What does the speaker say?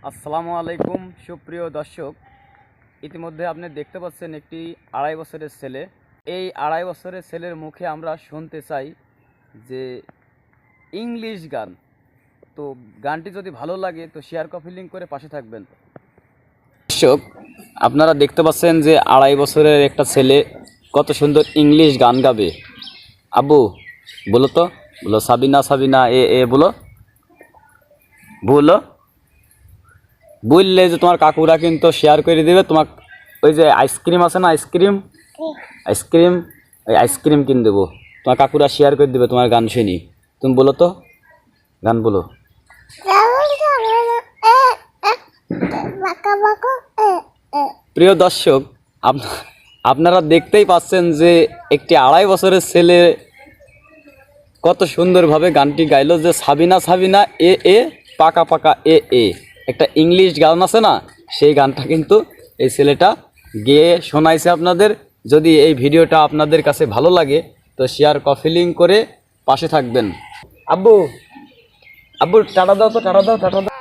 আসসালামু আলাইকুম সুপ্রিয় দর্শক, ইতিমধ্যে আপনি দেখতে পাচ্ছেন একটি 2.5 বছরের ছেলে। এই 2.5 বছরের ছেলের মুখে আমরা শুনতে চাই যে ইংলিশ গান। তো গানটি যদি ভালো লাগে তো শেয়ার কপি লিঙ্ক করে পাশে থাকবেন। দর্শক, আপনারা দেখতে পাচ্ছেন যে 2.5 বছরের একটা ছেলে কত সুন্দর ইংলিশ গান গাবে। আব্বু বলো তো, বলো সাবিনা সাবিনা এ এ বলো, বলো। বললে যে তোমার কাকুরা কিন্তু শেয়ার করে দেবে। তোমার ওই যে আইসক্রিম আছে না, আইসক্রিম আইসক্রিম ওই আইসক্রিম কিনে দেবো। তোমার কাকুরা শেয়ার করে দেবে তোমার গান শুনি। তুমি বলো তো, গান বলো। প্রিয় দর্শক, আপনারা দেখতেই পাচ্ছেন যে একটি 2.5 বছরের ছেলে কত সুন্দরভাবে গানটি গাইলো যে সাবিনা সাবিনা এ এ পাকা পাকা এ এ। একটা ইংলিশ গান আছে না, সেই গানটা কিন্তু এই ছেলেটা গেয়ে শোনাইছে আপনাদের। যদি এই ভিডিওটা আপনাদের কাছে ভালো লাগে তো শেয়ার কপি লিঙ্ক করে পাশে থাকবেন। আব্বু আব্বু টাটা দাও তো, টাটা দাও, টাটা দাও।